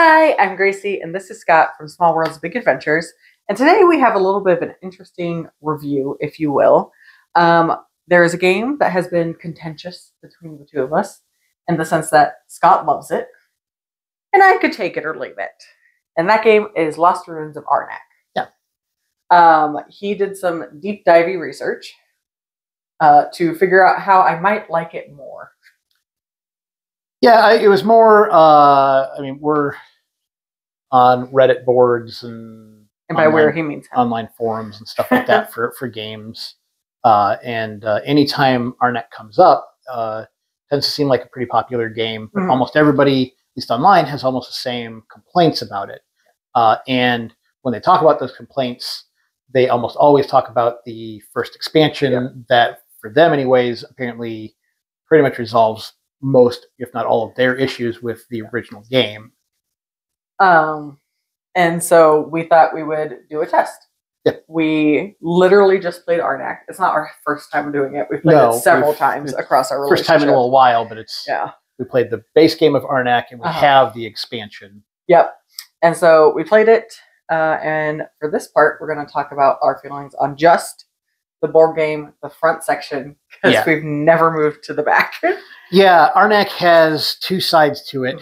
Hi, I'm Gracie, and this is Scott from Small Worlds Big Adventures. And today we have a little bit of an interesting review, if you will. There is a game that has been contentious between the two of us in the sense that Scott loves it, and I could take it or leave it. And that game is Lost Ruins of Arnak. He did some deep divey research to figure out how I might like it more. Yeah, it was more. We're on Reddit boards and by where he means him. Online forums and stuff like that for games. Anytime Arnak comes up, tends to seem like a pretty popular game. But almost everybody, at least online, has almost the same complaints about it. And when they talk about those complaints, they almost always talk about the first expansion that, for them anyways, apparently pretty much resolves most, if not all, of their issues with the original game. And so we thought we would do a test. Yep. We literally just played Arnak. It's not our first time doing it. We've played it several times across our relationship. First time in a little while, but it's we played the base game of Arnak and we have the expansion. Yep. And so we played it, and for this part, we're going to talk about our feelings on just the board game, the front section, because we've never moved to the back. Yeah, Arnak has two sides to it.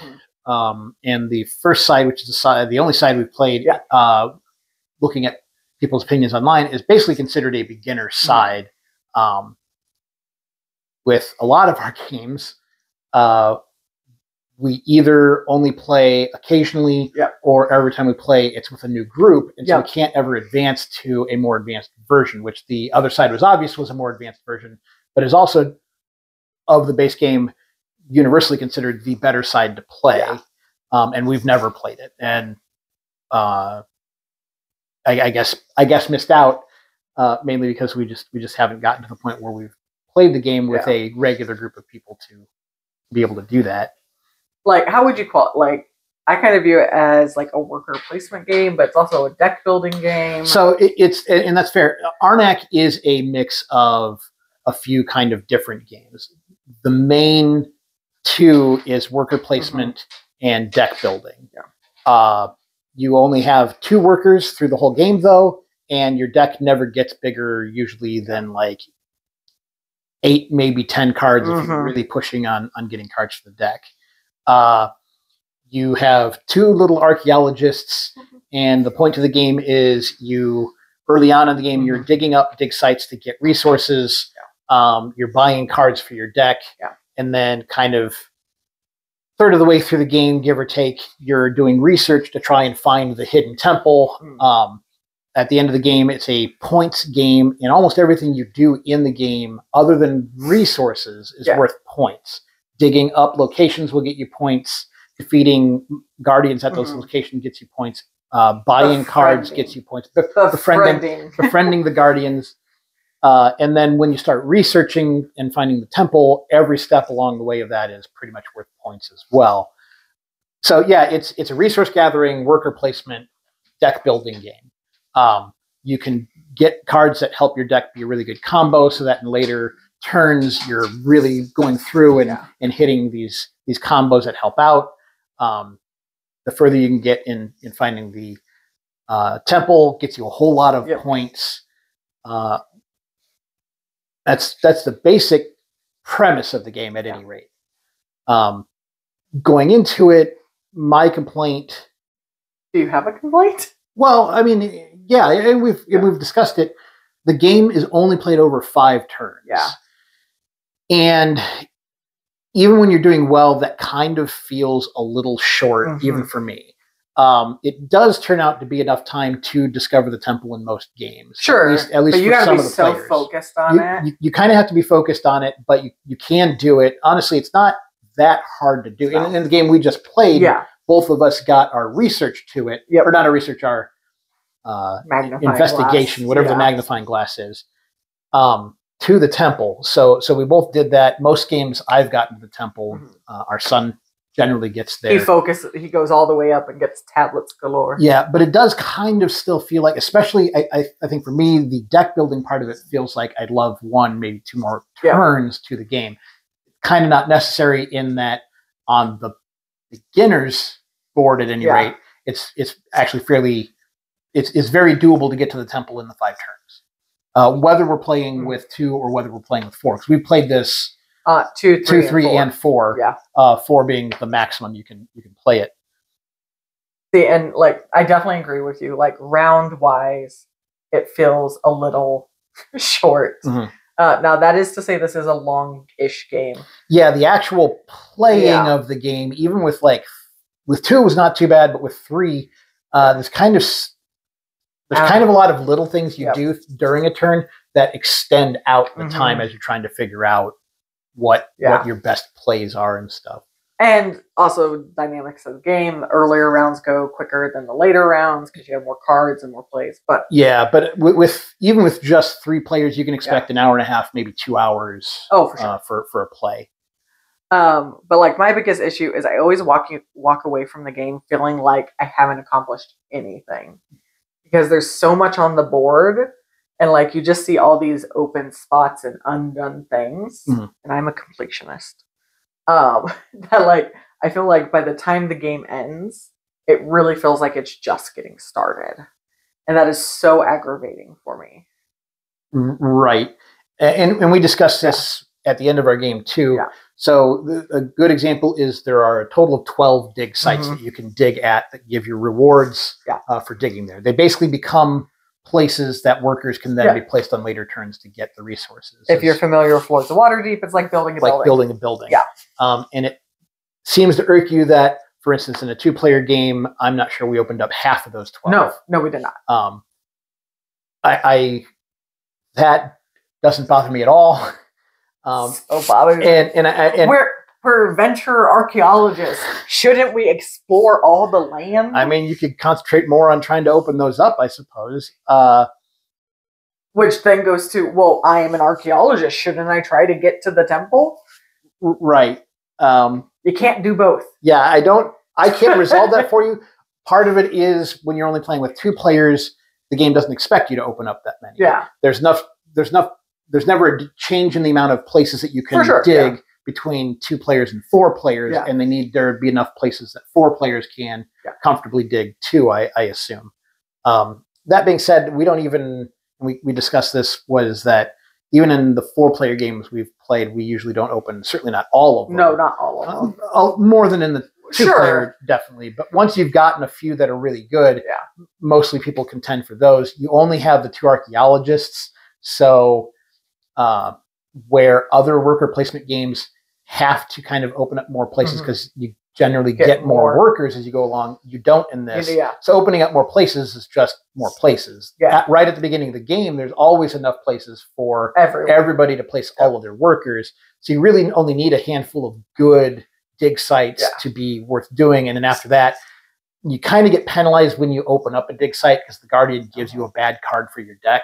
And the first side, which is the only side we've played, looking at people's opinions online, is basically considered a beginner side. With a lot of our games, we either only play occasionally, or every time we play, it's with a new group, and so we can't ever advance to a more advanced version, which the other side was obvious was a more advanced version, but is also, of the base game, universally considered the better side to play. And we've never played it. And I guess missed out, mainly because we just haven't gotten to the point where we've played the game with a regular group of people to be able to do that. Like, how would you call it? Like, I kind of view it as like a worker placement game, but it's also a deck building game. So and that's fair. Arnak is a mix of a few kind of different games. The main two is worker placement and deck building. You only have 2 workers through the whole game, though, and your deck never gets bigger, usually than like 8, maybe 10 cards if you're really pushing on getting cards for the deck. You have 2 little archaeologists, and the point of the game is early on in the game, you're digging up dig sites to get resources. You're buying cards for your deck, and then kind of third of the way through the game, give or take, you're doing research to try and find the hidden temple. At the end of the game, it's a points game, and almost everything you do in the game, other than resources, is worth points. Digging up locations will get you points. Defeating guardians at those locations gets you points. Buying cards gets you points. Befriending the guardians. And then when you start researching and finding the temple, every step along the way of that is pretty much worth points as well. So yeah, it's a resource gathering, worker placement, deck building game. You can get cards that help your deck be a really good combo, so that in later turns you're really going through and hitting these combos that help out. The further you can get in finding the temple gets you a whole lot of points. That's the basic premise of the game at any rate. Going into it, my complaint... Do you have a complaint? Well, I mean, and we've discussed it. The game is only played over 5 turns. And even when you're doing well, that kind of feels a little short, even for me. It does turn out to be enough time to discover the temple in most games. Sure, at least but you for some of the so players. Focused on it. You kind of have to be focused on it, but you can do it. Honestly, it's not that hard to do. In the game we just played, both of us got our research to it, or not our research, our investigation, glass. Whatever the magnifying glass is, to the temple. So we both did that. Most games I've gotten to the temple. Our son generally gets there. He goes all the way up and gets tablets galore. Yeah, but it does kind of still feel like, especially I think for me, the deck building part of it feels like I'd love 1, maybe 2 more turns to the game. Kind of not necessary in that on the beginners board at any rate. It's actually fairly. It's very doable to get to the temple in the 5 turns. Whether we're playing with 2 or whether we're playing with 4, because we've played this 2, 3, and 4. Yeah. 4 being the maximum you can play it. See, and like I definitely agree with you. Like round wise, it feels a little short. Now that is to say, this is a long-ish game. Yeah, the actual playing of the game, even with 2 was not too bad, but with 3, there's kind of a lot of little things you do during a turn that extend out the time as you're trying to figure out what your best plays are and stuff. And also dynamics of the game. The earlier rounds go quicker than the later rounds because you have more cards and more plays. But even with just 3 players, you can expect an hour and a half, maybe 2 hours. Oh, for sure. For a play. But like my biggest issue is I always walk away from the game feeling like I haven't accomplished anything because there's so much on the board and like you just see all these open spots and undone things, and I'm a completionist. That like I feel like by the time the game ends, it really feels like it's just getting started, and that is so aggravating for me. Right, and we discussed this at the end of our game too. Yeah. So a good example is there are a total of 12 dig sites that you can dig at that give you rewards for digging there. They basically become places that workers can then be placed on later turns to get the resources. If you're familiar with Floors of Waterdeep, it's like building a building. Like building a building. Yeah. And it seems to irk you that, for instance, in a 2-player game, I'm not sure we opened up half of those 12. No, we did not. That doesn't bother me at all. So bothered. And we're venture archaeologists. Shouldn't we explore all the land? I mean, you could concentrate more on trying to open those up, I suppose. Which then goes to, well, I am an archaeologist. Shouldn't I try to get to the temple? Right. You can't do both. Yeah, I can't resolve that for you. Part of it is when you're only playing with 2 players, the game doesn't expect you to open up that many. Yeah. There's never a change in the amount of places that you can dig between 2 players and 4 players, and there to be enough places that 4 players can comfortably dig too, I assume. That being said, we discussed this, was that even in the 4-player games we've played, we usually don't open, certainly not all of them. No, not all of them. More than in the 2-player, definitely. But once you've gotten a few that are really good, mostly people contend for those. You only have the 2 archaeologists, so where other worker placement games have to kind of open up more places because you generally get more workers as you go along. You don't in this. So opening up more places is just more places. Right at the beginning of the game, there's always enough places for everybody to place all of their workers. So you really only need a handful of good dig sites to be worth doing. And then after that, you kind of get penalized when you open up a dig site because the Guardian gives you a bad card for your deck.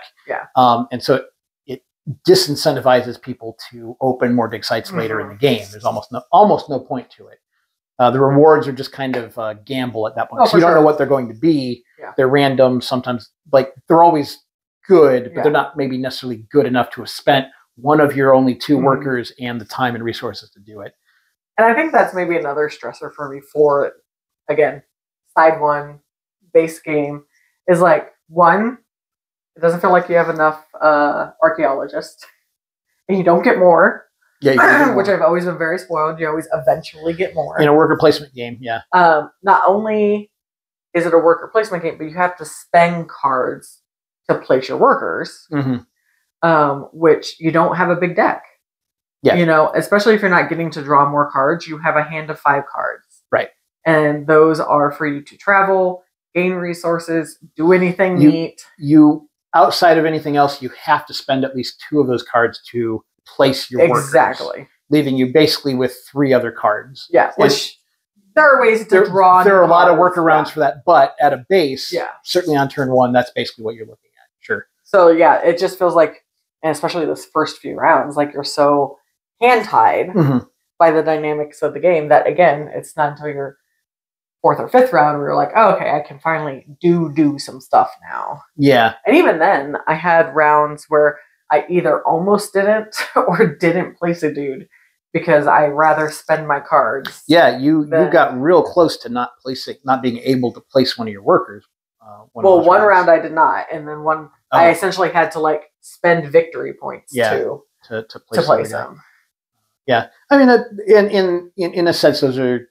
And so it disincentivizes people to open more dig sites later in the game. There's almost no point to it. The rewards are just kind of a gamble at that point. So you don't know what they're going to be. They're random. Sometimes, they're always good, but they're not maybe necessarily good enough to have spent one of your only 2 workers and the time and resources to do it. And I think that's maybe another stressor for me for, again, side 1, base game, is one, it doesn't feel like you have enough archaeologists, and you don't get more. Yeah, which I've always been very spoiled. You always eventually get more. In a worker placement game, not only is it a worker placement game, but you have to spend cards to place your workers, which you don't have a big deck. Especially if you're not getting to draw more cards, you have a hand of 5 cards. Right. And those are for you to travel, gain resources, do anything neat. You, outside of anything else, you have to spend at least 2 of those cards to place your workers. Exactly. Leaving you basically with 3 other cards. Yeah, which there are ways to draw. There are a lot of workarounds for that, but at a base, certainly on turn 1, that's basically what you're looking at. Sure. So it just feels like, and especially those first few rounds, like you're so hand-tied by the dynamics of the game that, again, it's not until your 4th or 5th round where you're like, oh, okay, I can finally do some stuff now. Yeah. And even then, I had rounds where I either almost didn't or didn't place a dude because I rather spend my cards. Yeah, you got real close to not being able to place one of your workers. One round I did not, and then I essentially had to like spend victory points to place them. Yeah, I mean, in a sense, those are.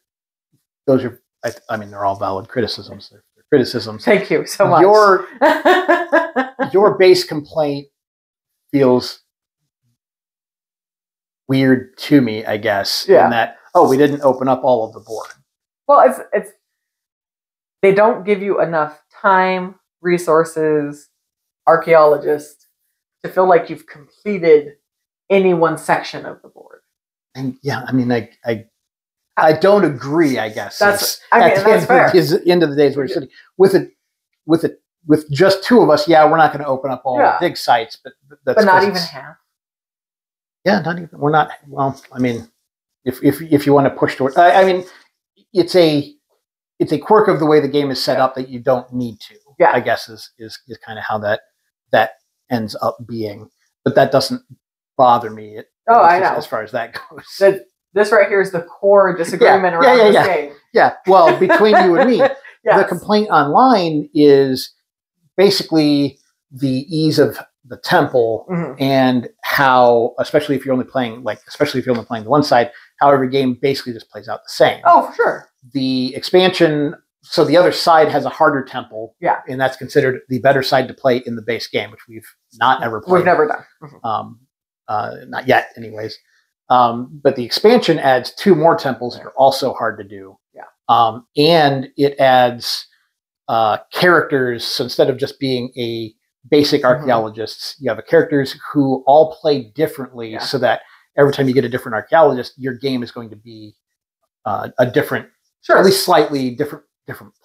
I mean, they're all valid criticisms. They're criticisms. Thank you so much. Your base complaint feels weird to me, I guess. Yeah. In that, we didn't open up all of the board. Well, it's they don't give you enough time, resources, archaeologists to feel like you've completed any one section of the board. And yeah, I mean, I don't agree. I guess that's fair. At the end of the days, we're sitting with just two of us. Yeah, we're not going to open up all the dig sites, but not even half. Yeah, not even. We're not. Well, I mean, if you want to push toward, I mean, it's a quirk of the way the game is set up that you don't need to. Yeah, I guess is kind of how that ends up being, but that doesn't bother me. I know as far as that goes. This right here is the core disagreement around this game. Yeah, well, between you and me, the complaint online is basically the ease of the temple and how, especially if you're only playing the one side, how every game basically just plays out the same. Oh, for sure. The expansion, so the other side has a harder temple, and that's considered the better side to play in the base game, which we've not ever played. We've never done. Not yet, anyways. But the expansion adds 2 more temples that are also hard to do. Yeah. And it adds characters. So instead of just being a basic archaeologists, you have characters who all play differently, so that every time you get a different archaeologist, your game is going to be a different, at least slightly different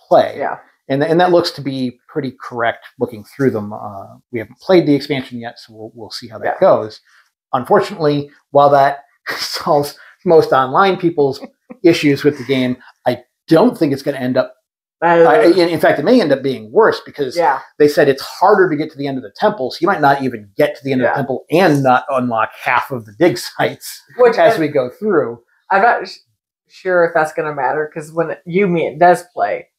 play. Yeah. And that looks to be pretty correct looking through them. We haven't played the expansion yet, so we'll see how that goes. Unfortunately, while that solves most online people's issues with the game, I don't think it's going to end up. In fact, it may end up being worse because they said it's harder to get to the end of the temple, so you might not even get to the end of the temple and not unlock half of the dig sites as we go through. I'm not sure if that's going to matter because when me and Des play,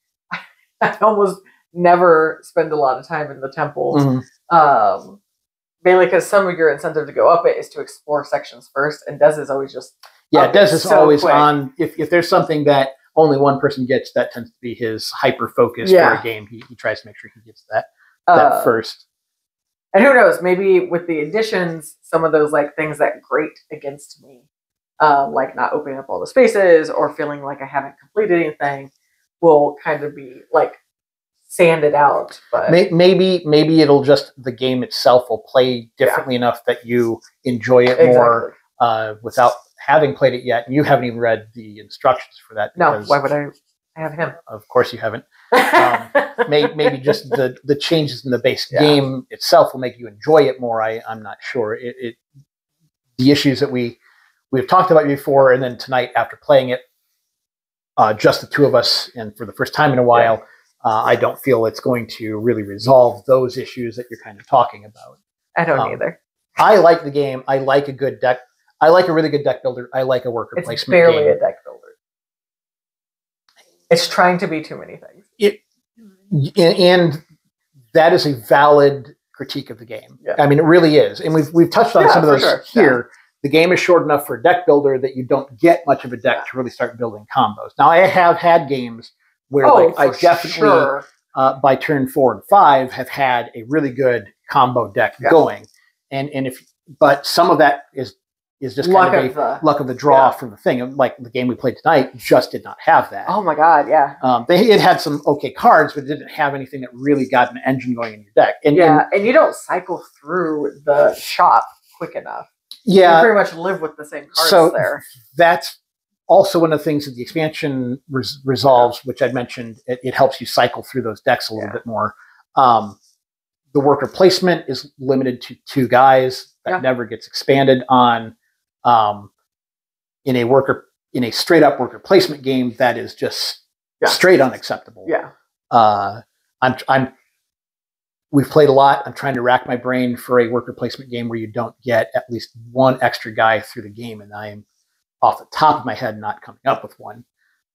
I almost never spend a lot of time in the temple. Mainly because some of your incentive to go up it is to explore sections first, and Des is always just Des is always quick. On. If there's something that only one person gets, that tends to be his hyper focus for a game. He tries to make sure he gets that first. And who knows? Maybe with the additions, some of those like things that grate against me, like not opening up all the spaces or feeling like I haven't completed anything, will kind of be like sanded out. But maybe it'll just, the game itself will play differently enough that you enjoy it more without having played it yet. You haven't even read the instructions for that. No, why would I have him? Of course you haven't. Maybe just the changes in the base game itself will make you enjoy it more. I'm not sure. The issues that we've talked about before, and then tonight after playing it, just the two of us, and for the first time in a while, I don't feel it's going to really resolve those issues that you're kind of talking about. I don't either. I like the game. I like a good deck. I like a really good deck builder. I like a worker placement game. It's barely a deck builder. It's trying to be too many things. And that is a valid critique of the game. Yeah. I mean, it really is. And we've touched on some of those here. Yeah. The game is short enough for a deck builder that you don't get much of a deck to really start building combos. Now, I have had games where I definitely, by turn 4 and 5, have had a really good combo deck going. But some of that is just luck of the draw from the thing. Like the game we played tonight just did not have that. Oh my god, yeah. It had some okay cards, but it didn't have anything that really got an engine going in your deck. And you don't cycle through the shop quick enough. Yeah, you pretty much live with the same cards there. That's also one of the things that the expansion resolves, which I mentioned. It helps you cycle through those decks a little bit more. The worker placement is limited to 2 guys. That never gets expanded on. In a straight up worker placement game, that is just straight unacceptable. Yeah. We've played a lot. I'm trying to rack my brain for a worker placement game where you don't get at least one extra guy through the game, and off the top of my head, not coming up with one.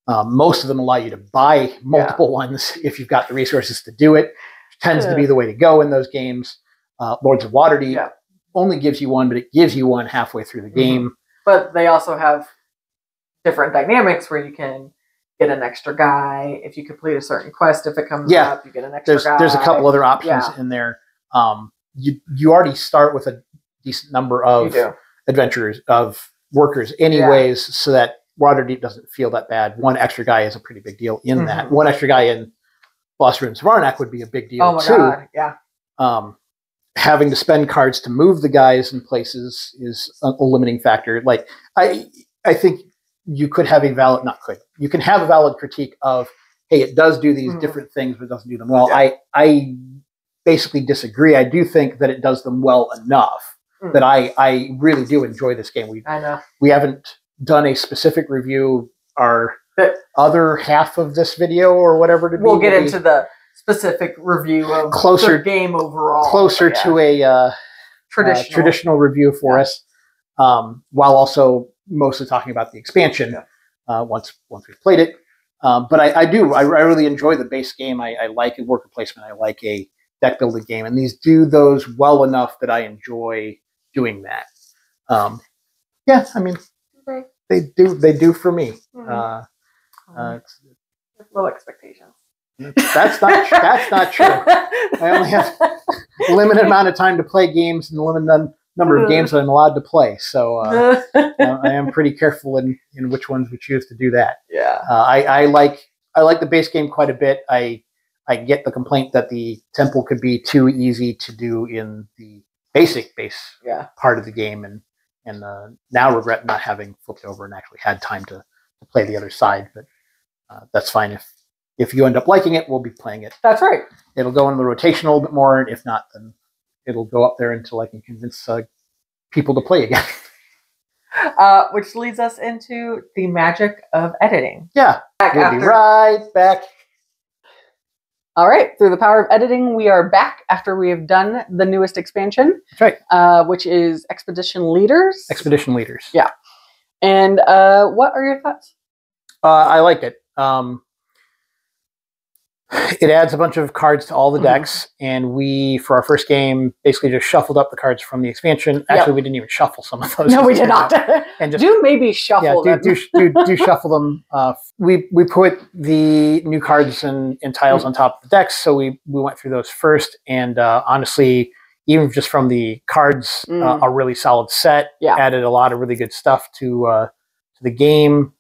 Most of them allow you to buy multiple ones if you've got the resources to do it. Which tends to be the way to go in those games. Lords of Waterdeep only gives you one, but it gives you one halfway through the game. But they also have different dynamics where you can get an extra guy if you complete a certain quest. If it comes up, you get an extra guy. There's a couple other options in there. You already start with a decent number of adventurers, of workers anyways, so that Waterdeep doesn't feel that bad. One extra guy is a pretty big deal in that. One extra guy in Lost Ruins of Arnak would be a big deal too. God, yeah. Having to spend cards to move the guys in places is a limiting factor. Like I think you could have you can have a valid critique of, hey, it does do these different things, but it doesn't do them well. I basically disagree. I do think that it does them well enough that I really do enjoy this game. I know. We haven't done a specific review. Our other half of this video or whatever to be. We'll get into the specific review of the game overall. Closer to a traditional review for us, while also mostly talking about the expansion once we've played it. But I really enjoy the base game. I like a worker placement. I like a deck building game, and these do those well enough that I enjoy doing that. I mean, they do for me. Low expectations. That's not true. I only have a limited amount of time to play games and a limited number of games that I'm allowed to play. So I am pretty careful in which ones we choose to do that. Yeah. I like the base game quite a bit. I get the complaint that the temple could be too easy to do in the basic base part of the game, and now regret not having flipped over and actually had time to play the other side. But that's fine. If you end up liking it, we'll be playing it. That's right. It'll go in the rotation a little bit more. If not, then it'll go up there until I can convince people to play again. Which leads us into the magic of editing. Yeah. We'll be right back. All right. Through the power of editing, we are back after we have done the newest expansion. That's right. Which is Expedition Leaders. Expedition Leaders. Yeah. And what are your thoughts? I like it. It adds a bunch of cards to all the decks, and we, for our first game, basically just shuffled up the cards from the expansion. Actually, we didn't even shuffle some of those. No, we did not. And just maybe shuffle them. Do shuffle them. We put the new cards and tiles on top of the decks, so we went through those first, and honestly, even just from the cards, a really solid set. Added a lot of really good stuff to the game.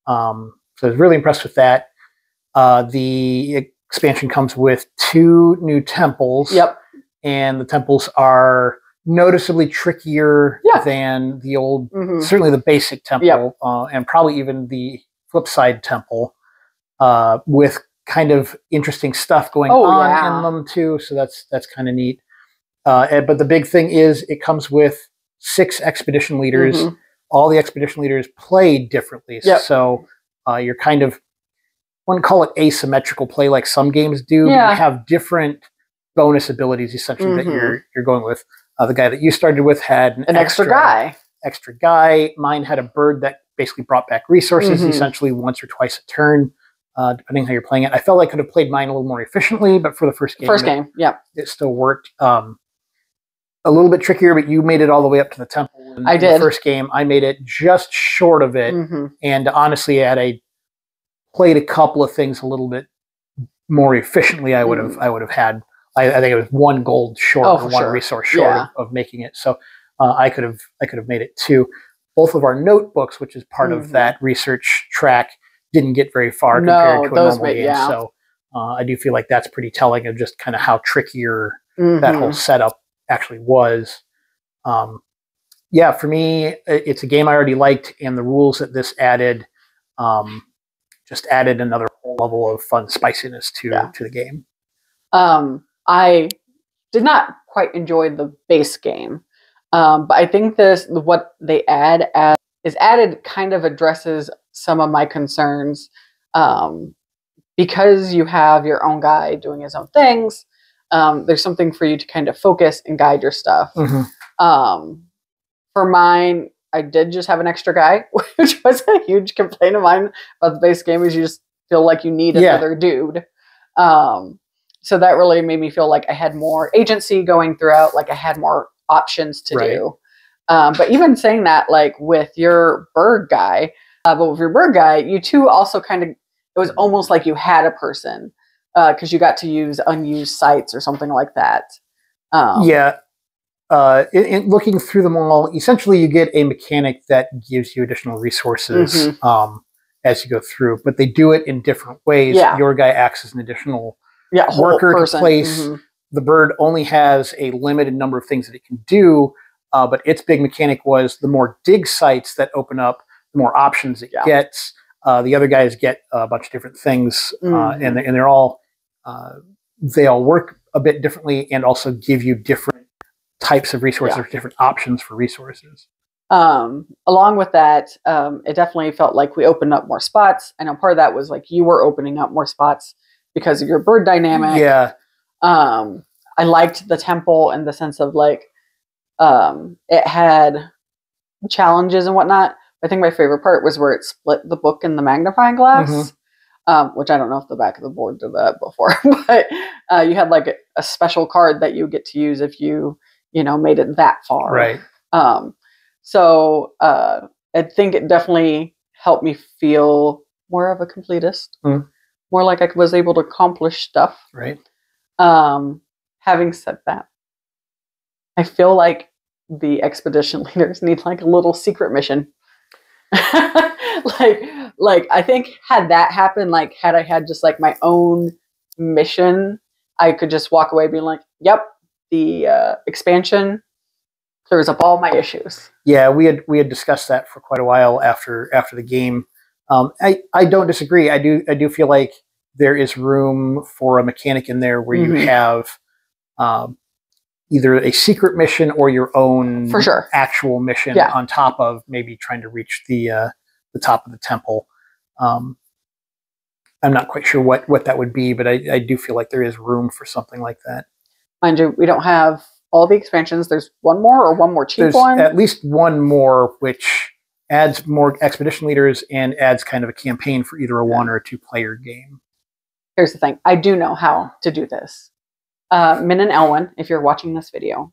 So I was really impressed with that. The expansion comes with 2 new temples. And the temples are noticeably trickier than the old, certainly the basic temple, and probably even the flip side temple, with kind of interesting stuff going on in them too. So that's kind of neat. But the big thing is it comes with 6 expedition leaders. All the expedition leaders play differently. So you're kind of, I wouldn't call it asymmetrical play like some games do, but you have different bonus abilities essentially that you're going with. The guy that you started with had an extra guy. Mine had a bird that basically brought back resources essentially once or twice a turn, depending how you're playing it. I felt I could have played mine a little more efficiently, but for the first game, it still worked. A little bit trickier, but you made it all the way up to the temple. In the first game, I made it just short of it, and honestly, I played a couple of things a little bit more efficiently. I would have had. I think it was 1 gold short or 1 resource short of making it. So I could have made it 2. Both of our notebooks, which is part of that research track, didn't get very far compared to a normal game. So I do feel like that's pretty telling of just kind of how trickier that whole setup actually was. For me, it's a game I already liked, and the rules that this added just added another level of fun spiciness to the game. I did not quite enjoy the base game, but I think what they added kind of addresses some of my concerns, because you have your own guy doing his own things. There's something for you to kind of focus and guide your stuff. For mine, I did just have an extra guy, which was a huge complaint of mine about the base game, is you just feel like you need another dude. So that really made me feel like I had more agency going throughout, like I had more options to do. But even saying that, like with your bird guy, but with your bird guy, you two also kind of, it was almost like you had a person, because you got to use unused sites or something like that. In looking through them all, essentially you get a mechanic that gives you additional resources as you go through, but they do it in different ways. Your guy acts as an additional worker to place. The bird only has a limited number of things that it can do, but its big mechanic was the more dig sites that open up, the more options it gets. The other guys get a bunch of different things, and they're all they all work a bit differently and also give you different types of resources, different options for resources. Along with that, it definitely felt like we opened up more spots. I know part of that was like you were opening up more spots because of your bird dynamic. I liked the temple in the sense of like it had challenges and whatnot. I think my favorite part was where it split the book in the magnifying glass, which I don't know if the back of the board did that before, but you had like a special card that you get to use if you made it that far. Right. So I think it definitely helped me feel more of a completist, more like I was able to accomplish stuff. Right. Having said that, I feel like the expedition leaders need like a little secret mission. like I think had that happened, like had I had just like my own mission, I could just walk away being like, yep, the expansion clears up all my issues. Yeah, we had discussed that for quite a while after the game. I don't disagree. I do feel like there is room for a mechanic in there where you have either a secret mission or your own actual mission on top of maybe trying to reach the top of the temple. I'm not quite sure what that would be, but I do feel like there is room for something like that. Mind you, we don't have all the expansions. There's one more cheap one? There's at least one more, which adds more expedition leaders and adds kind of a campaign for either a 1 or a 2-player game. Here's the thing. I do know how to do this. Min and Elwyn, if you're watching this video,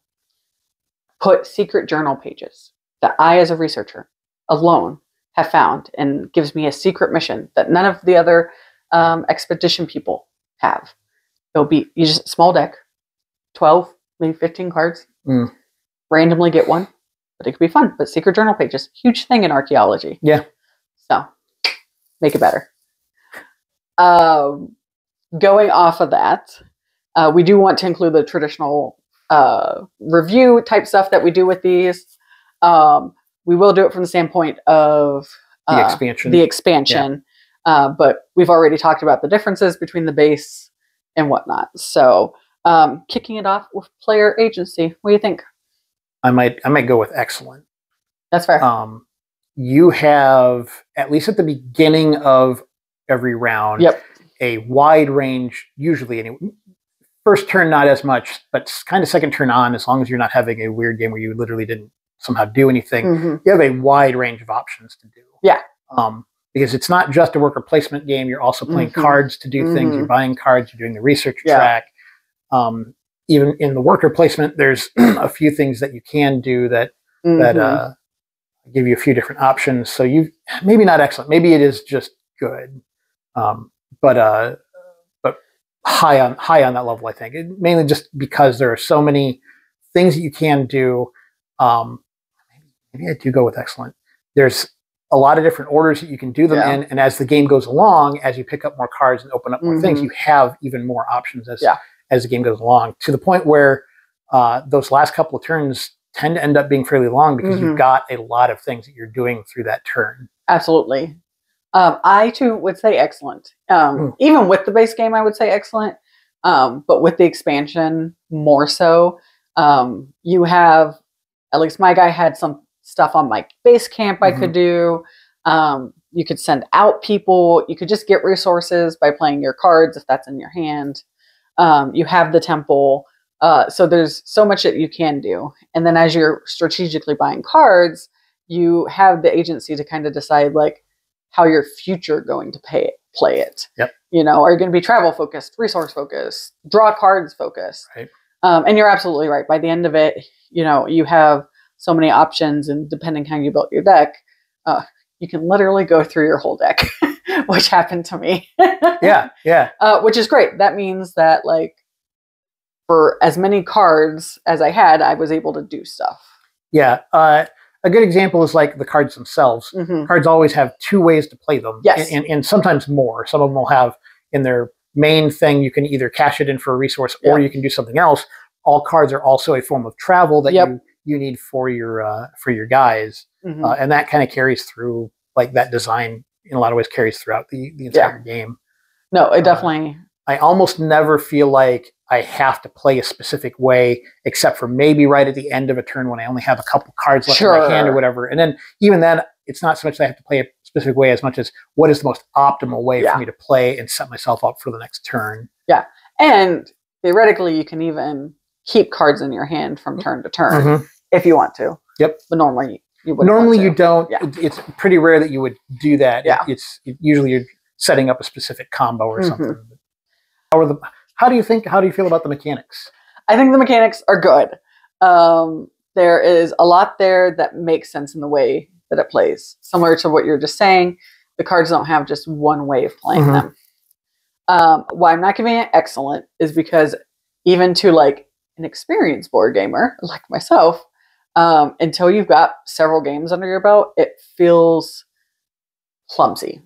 put secret journal pages that I, as a researcher, alone have found, and gives me a secret mission that none of the other expedition people have. It'll be you just small deck, 12, maybe 15 cards. Randomly get one, but it could be fun. But secret journal pages, huge thing in archaeology. Yeah. So make it better. Going off of that, we do want to include the traditional review type stuff that we do with these. We will do it from the standpoint of the expansion. But we've already talked about the differences between the base and whatnot. So kicking it off with player agency. What do you think? I might go with excellent. That's fair. You have, at least at the beginning of every round, a wide range, usually anyway. First turn, not as much, but kind of second turn on, as long as you're not having a weird game where you literally didn't somehow do anything, you have a wide range of options to do. Yeah. Because it's not just a worker placement game. You're also playing cards to do things. You're buying cards. You're doing the research track. Even in the worker placement, there's a few things that you can do that give you a few different options. So you maybe not excellent. Maybe it is just good, but high on that level. I think mainly just because there are so many things that you can do. Maybe I do go with excellent. There's a lot of different orders that you can do them in, and as the game goes along, as you pick up more cards and open up more things, you have even more options as the game goes along, to the point where those last couple of turns tend to end up being fairly long because you've got a lot of things that you're doing through that turn. Absolutely. I too would say excellent. Even with the base game, I would say excellent. But with the expansion, more so. You have, at least my guy had some stuff on my base camp I could do. You could send out people. You could just get resources by playing your cards if that's in your hand. You have the temple. So there's so much that you can do. And then as you're strategically buying cards, you have the agency to kind of decide like how your future going to play it. Yep. You know, are you going to be travel focused, resource focused, draw cards focused? Right. And you're absolutely right. By the end of it, you know, you have so many options, and depending how you built your deck, you can literally go through your whole deck, which happened to me. Yeah. Which is great. That means that like for as many cards as I had, I was able to do stuff. Yeah. A good example is like the cards themselves. Cards always have two ways to play them. Yes. And sometimes more. Some of them will have in their main thing, you can either cash it in for a resource or you can do something else. All cards are also a form of travel that you need for your guys. And that kind of carries through, like that design in a lot of ways carries throughout the entire game. No, it definitely. I almost never feel like I have to play a specific way, except for maybe right at the end of a turn when I only have a couple cards left in my hand or whatever. And then even then, it's not so much that I have to play a specific way as much as what is the most optimal way for me to play and set myself up for the next turn. Yeah. And theoretically, you can even keep cards in your hand from turn to turn if you want to. Yep. But normally you wouldn't. Normally you don't. Yeah. It's pretty rare that you would do that. Yeah. Usually you're setting up a specific combo or something. How do you feel about the mechanics? I think the mechanics are good. There is a lot there that makes sense in the way that it plays. Similar to what you're just saying, the cards don't have just one way of playing them. Why I'm not giving it excellent is because even to like an experienced board gamer like myself, until you've got several games under your belt, it feels clumsy.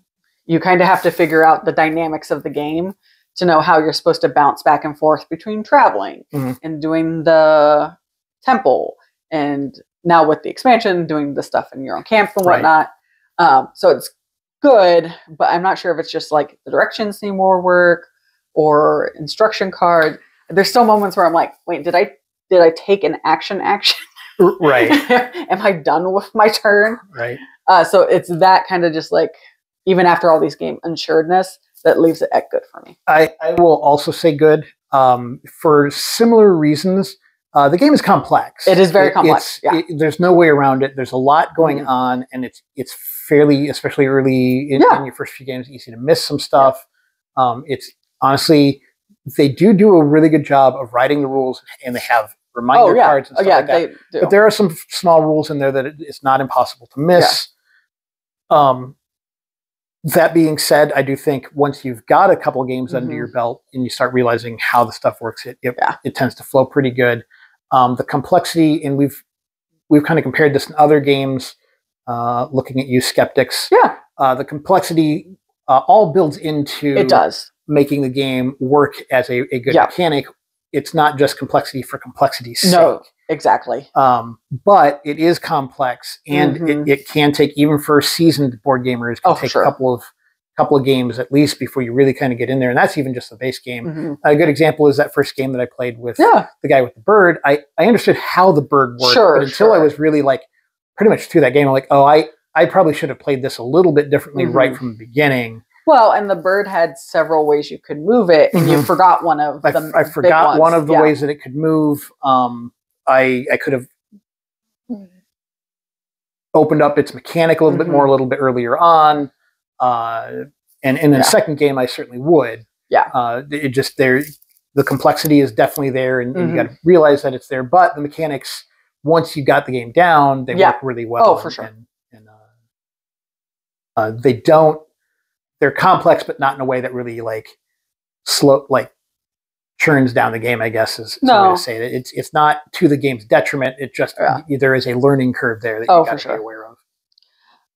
You kind of have to figure out the dynamics of the game to know how you're supposed to bounce back and forth between traveling and doing the temple, and now with the expansion, doing the stuff in your own camp and whatnot. So it's good, but I'm not sure if it's just like the directions need more work or instruction card. There's still moments where I'm like, wait, did I take an action? Right. Am I done with my turn? Right. So it's that kind of just like, even after all these game unsuredness, that leaves it at good for me. I will also say good. For similar reasons, the game is complex. It is very complex. There's no way around it. There's a lot going on, and it's fairly, especially early in your first few games, easy to miss some stuff. It's honestly, they do a really good job of writing the rules, and they have reminder cards and stuff like that. They do. But there are some small rules in there that it's not impossible to miss. That being said, I do think once you've got a couple of games under your belt and you start realizing how the stuff works, it tends to flow pretty good. The complexity, and we've kind of compared this in other games, looking at you skeptics. The complexity all builds into making the game work as a good mechanic. It's not just complexity for complexity's sake. No, exactly. But it is complex, and it can take, even for seasoned board gamers, take a couple of games at least before you really kind of get in there. And that's even just the base game. A good example is that first game that I played with the guy with the bird. I understood how the bird worked, but until I was really like pretty much through that game, I'm like, oh, I probably should have played this a little bit differently right from the beginning. Well, and the bird had several ways you could move it, and you forgot one of them. I forgot one of the ways that it could move. I could have opened up its mechanic a little bit more a little bit earlier on. And in the second game, I certainly would. It just the complexity is definitely there, and you got to realize that it's there. But the mechanics, once you got the game down, they work really well. Oh, for sure. And they're complex, but not in a way that really churns down the game, I guess is the way to say it. It's not to the game's detriment. It just there is a learning curve there that you got to be aware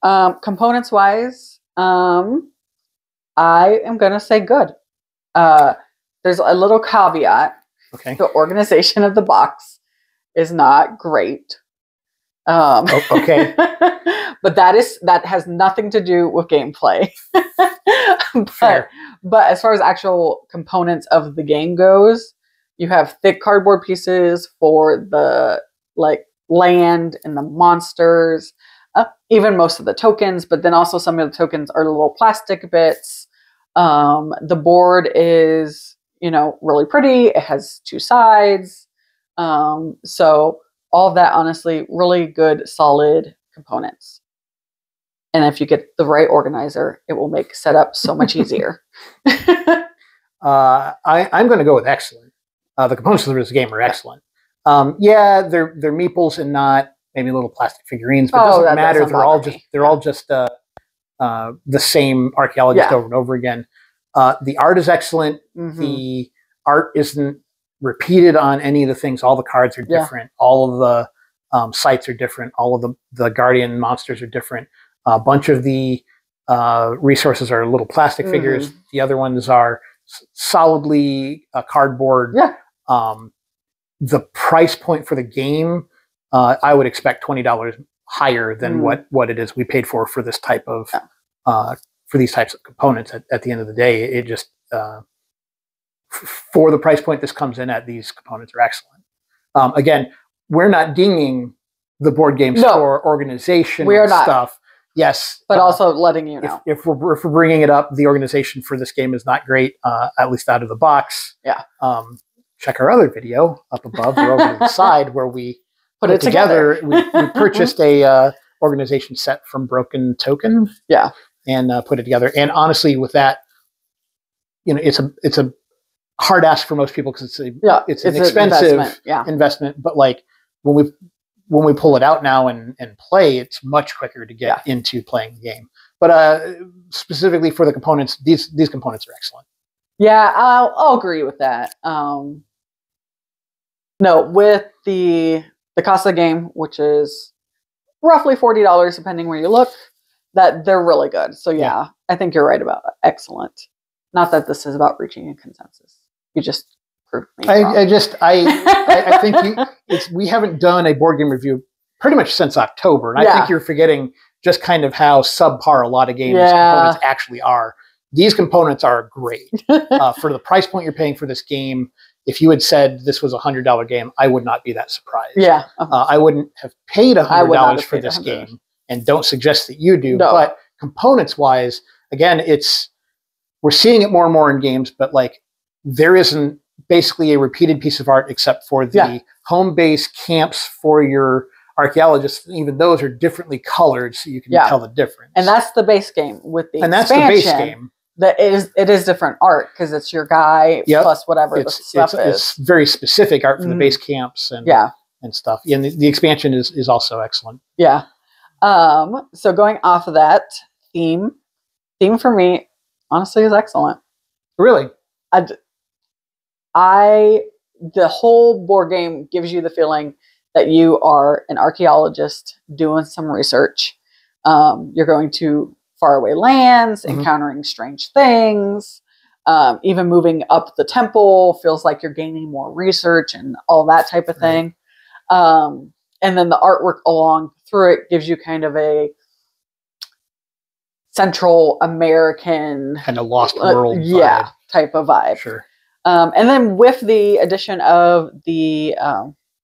of. Components wise, I am gonna say good. There's a little caveat. Okay. The organization of the box is not great. Okay. But that has nothing to do with gameplay. But as far as actual components of the game goes, you have thick cardboard pieces for the land and the monsters, even most of the tokens, but then also some of the tokens are little plastic bits. The board is, really pretty. It has two sides. So all of that, honestly, really good, solid components. And if you get the right organizer, it will make setup so much easier. I'm going to go with excellent. The components of this game are excellent. Yeah, they're meeples and not maybe little plastic figurines, but it doesn't matter. They're all just the same archaeologist over and over again. The art is excellent. The art isn't repeated on any of the things. All the cards are different. All of the sites are different. All of the guardian monsters are different. A bunch of the resources are little plastic figures. The other ones are solidly cardboard. The price point for the game, I would expect $20 higher than what it is we paid for this type of for these types of components. At the end of the day, it just for the price point this comes in at, these components are excellent. Again, we're not dinging the board game store organization stuff. Yes, but also letting you know if we're bringing it up, the organization for this game is not great, at least out of the box. Check our other video up above or over to the side where we put it together. We purchased a organization set from Broken Token. And put it together. And honestly, with that, it's a hard ask for most people because it's an expensive investment. But like when we pull it out now and play, it's much quicker to get into playing the game. But specifically for the components, these components are excellent. Yeah, I'll agree with that. No, with the cost of the game, which is roughly $40 depending where you look, that they're really good. So yeah, I think you're right about that. Excellent. Not that this is about reaching a consensus. You just proved me wrong. I think we haven't done a board game review pretty much since October, and I think you're forgetting just kind of how subpar a lot of games components actually are. These components are great. For the price point you're paying for this game, if you had said this was a $100 game, I would not be that surprised. I wouldn't have paid $100 for this game, and don't suggest that you do. But components-wise, again, we're seeing it more and more in games, but like there isn't basically a repeated piece of art except for the home base camps for your archaeologists. Even those are differently colored, so you can tell the difference. And that's the base game with the that's the base game. It is different art because it's your guy plus whatever the stuff is. It's very specific art for the base camps and stuff. And the expansion is also excellent. So going off of that theme for me, honestly, is excellent. Really? The whole board game gives you the feeling that you are an archaeologist doing some research. You're going to faraway lands, encountering strange things, even moving up the temple feels like you're gaining more research and all that type of thing. And then the artwork along through it gives you kind of a Central American kind of Lost World type of vibe. Sure. And then with the addition of the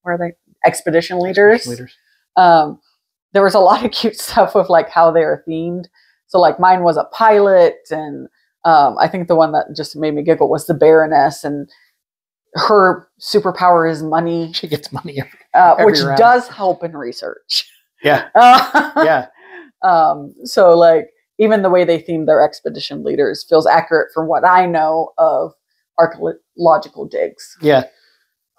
where are they? Expedition leaders. There was a lot of cute stuff with like how they are themed. So like mine was a pilot, and I think the one that just made me giggle was the Baroness, and her superpower is money. She gets money every which round. Does help in research. Yeah. So like even the way they themed their expedition leaders feels accurate from what I know of archaeological digs. Yeah.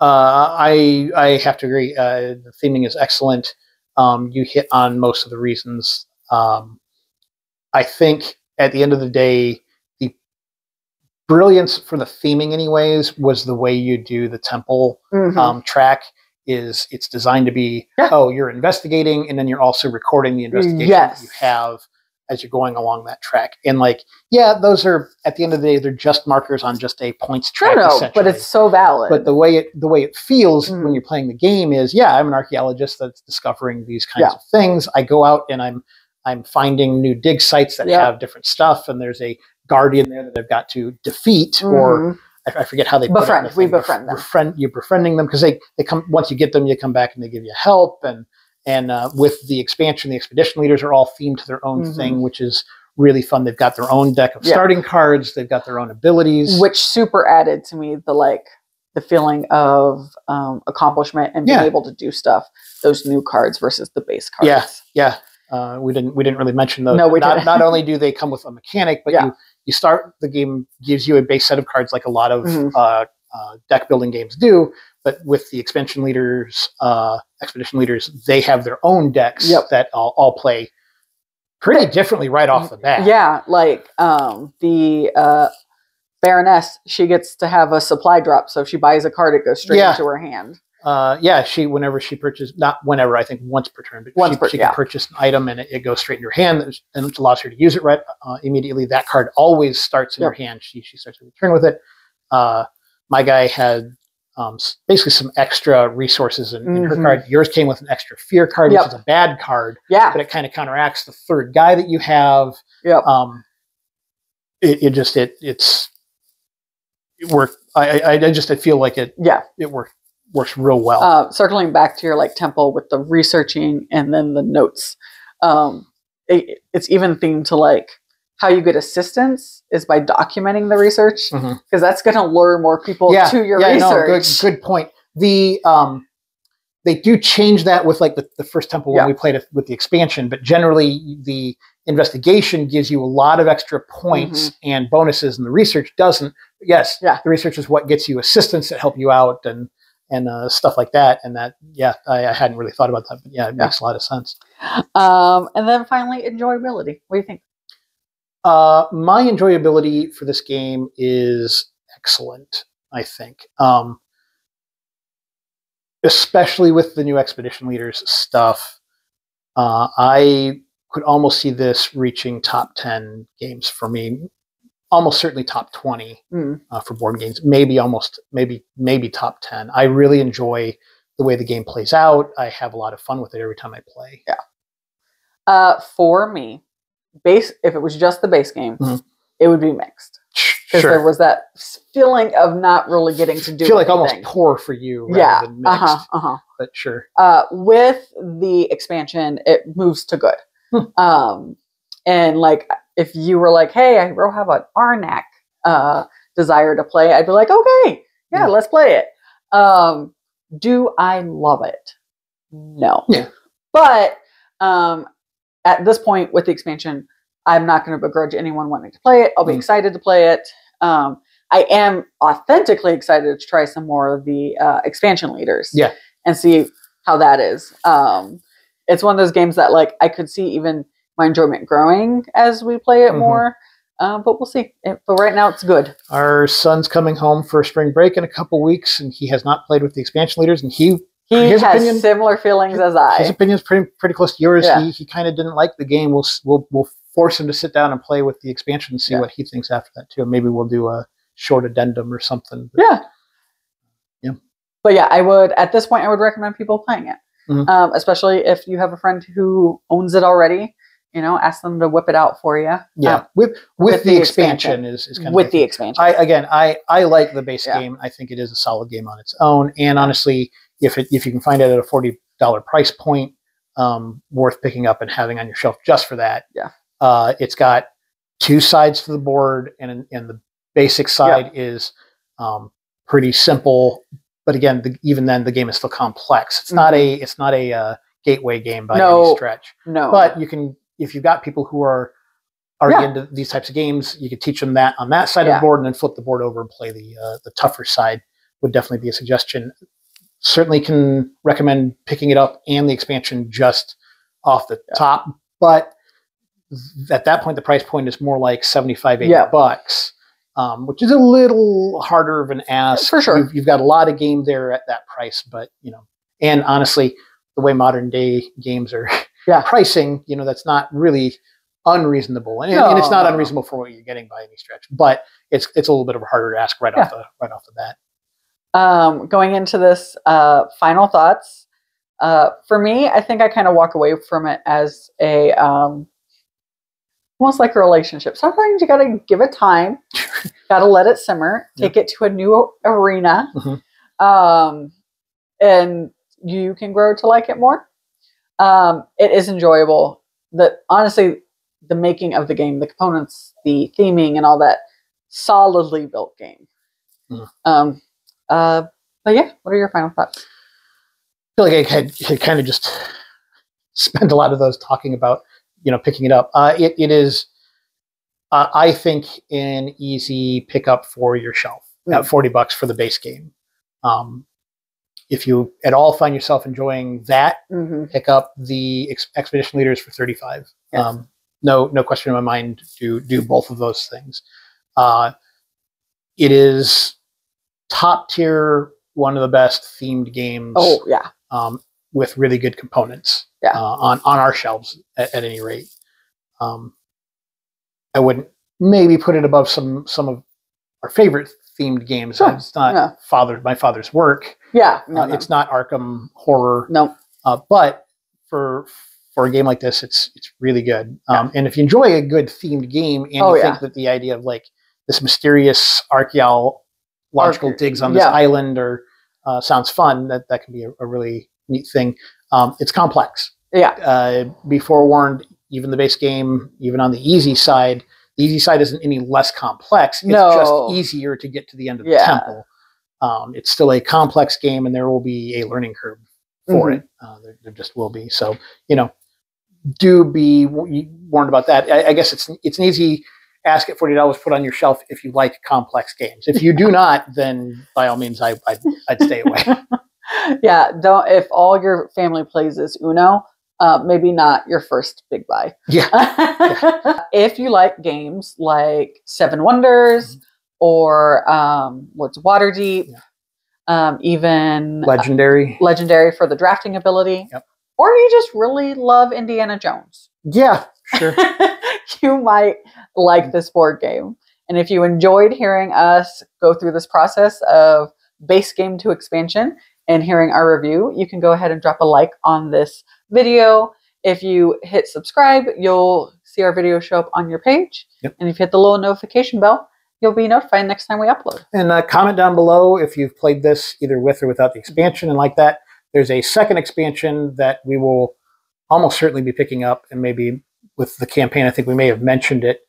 I have to agree. The theming is excellent. You hit on most of the reasons. I think at the end of the day, the brilliance for the theming anyways was the way you do the temple track. It's designed to be, you're investigating, and then you're also recording the investigation that you have as you're going along that track. And like, those are, at the end of the day, they're just markers on just a points track. But it's so valid. But the way it feels when you're playing the game is, I'm an archaeologist that's discovering these kinds of things. I go out and I'm finding new dig sites that have different stuff, and there's a guardian there that I've got to defeat, or I forget how they befriend. We befriend them. You're befriending them because they come, once you get them, you come back and they give you help. And with the expansion, the expedition leaders are all themed to their own thing, which is really fun. They've got their own deck of starting cards. They've got their own abilities, which super added to me the like the feeling of accomplishment and being able to do stuff. Those new cards versus the base cards. Yeah. We didn't really mention those. No, we didn't. Not only do they come with a mechanic, but you start the game gives you a base set of cards like a lot of deck building games do. But with the expedition leaders, they have their own decks that all play pretty differently right off the bat. Yeah, like the Baroness, she gets to have a supply drop, so if she buys a card, it goes straight into her hand. Whenever she purchases, not whenever, I think once per turn, but she can purchase an item and it goes straight in her hand, and it allows her to use it right immediately. That card always starts in her hand. She starts her turn with it. My guy had basically some extra resources in her card. Yours came with an extra fear card, which is a bad card. Yeah, but it kind of counteracts the third guy that you have. It worked. I feel like it. Yeah, it works real well. Circling back to your like temple with the researching and then the notes, it's even themed to like how you get assistance is by documenting the research, because that's going to lure more people to your research. No, good point. They do change that with like the first temple when we played it with the expansion, but generally the investigation gives you a lot of extra points and bonuses, and the research doesn't. Yes, the research is what gets you assistance that help you out and stuff like that. And that, I hadn't really thought about that, but it makes a lot of sense. And then finally, enjoyability. What do you think? My enjoyability for this game is excellent, I think. Especially with the new Expedition Leaders stuff. I could almost see this reaching top 10 games for me. Almost certainly top 20 for board games. Maybe top 10. I really enjoy the way the game plays out. I have a lot of fun with it every time I play. Yeah. For me, if it was just the base game, it would be mixed. Because there was that feeling of not really getting to do. I feel like almost poor for you rather than mixed. But sure. With the expansion, it moves to good. And like, if you were like, hey, I will have an Arnak desire to play, I'd be like, okay, let's play it. Do I love it? No. Yeah. But at this point with the expansion, I'm not going to begrudge anyone wanting to play it. I'll be excited to play it. I am authentically excited to try some more of the expansion leaders. And see how that is. It's one of those games that like I could see even my enjoyment growing as we play it more. But we'll see. But right now it's good. Our son's coming home for spring break in a couple weeks, and he has not played with the expansion leaders, and he has similar feelings as I. His opinion's pretty close to yours. He kind of didn't like the game. We'll force him to sit down and play with the expansion and see what he thinks after that too. Maybe we'll do a short addendum or something. But, But I would at this point I would recommend people playing it, especially if you have a friend who owns it already. Ask them to whip it out for you. Yeah, with the expansion is kind of with the expansion. I like the base game. I think it is a solid game on its own. And honestly, if you can find it at a $40 price point, worth picking up and having on your shelf just for that. It's got two sides to the board, and the basic side is pretty simple. But again, even then, the game is still complex. It's not a gateway game by any stretch. No, but you can. If you've got people who are into these types of games, you could teach them that on that side of the board, and then flip the board over and play the tougher side. Would definitely be a suggestion. Certainly can recommend picking it up and the expansion just off the top. But at that point, the price point is more like $75-$80, which is a little harder of an ask. For sure. You've got a lot of game there at that price, but and honestly, the way modern day games are pricing, that's not really unreasonable, and it's not unreasonable for what you're getting by any stretch. But it's a little bit of a harder ask right off the bat. Going into this, final thoughts. For me, I think I kind of walk away from it as a almost like a relationship. Sometimes you got to give it time, got to let it simmer, take it to a new arena, and you can grow to like it more. It is enjoyable. Honestly, the making of the game, the components, the theming, and all that, solidly built game. But yeah, what are your final thoughts? I feel like I had kind of just spent a lot of those talking about, picking it up. It is, I think, an easy pickup for your shelf at $40 for the base game. If you at all find yourself enjoying that, pick up the Expedition Leaders for $35. Yes. No question in my mind to do both of those things. It is top tier, one of the best themed games. Oh yeah. With really good components. Yeah. On our shelves at any rate. I wouldn't maybe put it above some of our favorite themed games. Sure. It's not my father's work. Yeah. It's not Arkham horror. No. But for a game like this, it's really good. And if you enjoy a good themed game and you think that the idea of like this mysterious archaeological digs on this island or sounds fun, that can be a really neat thing. It's complex. Yeah. Be forewarned, even the base game, even on the easy side isn't any less complex. It's just easier to get to the end of the temple. It's still a complex game, and there will be a learning curve for it. There just will be. So, do be warned about that. I guess it's an easy ask at $40, put on your shelf if you like complex games. If you do not, then by all means, I'd stay away. Yeah, don't. If all your family plays this Uno, maybe not your first big buy. Yeah. If you like games like Seven Wonders or what's Waterdeep, even Legendary for the drafting ability, or you just really love Indiana Jones. Yeah, sure. You might like this board game. And if you enjoyed hearing us go through this process of base game to expansion and hearing our review, you can go ahead and drop a like on this video. If you hit subscribe, you'll see our video show up on your page. Yep. And if you hit the little notification bell, you'll be notified next time we upload. And comment down below if you've played this either with or without the expansion. And like that, there's a second expansion that we will almost certainly be picking up, and maybe with the campaign, I think we may have mentioned it,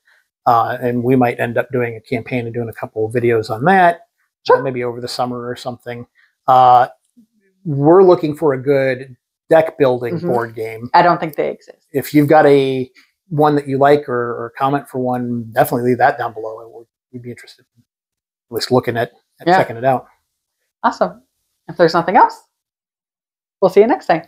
and we might end up doing a campaign and doing a couple of videos on that, maybe over the summer or something. We're looking for a good deck building board game. I don't think they exist. If you've got one that you like or comment for one, definitely leave that down below. We'd be interested in at least looking at checking it out. Awesome. If there's nothing else, we'll see you next time.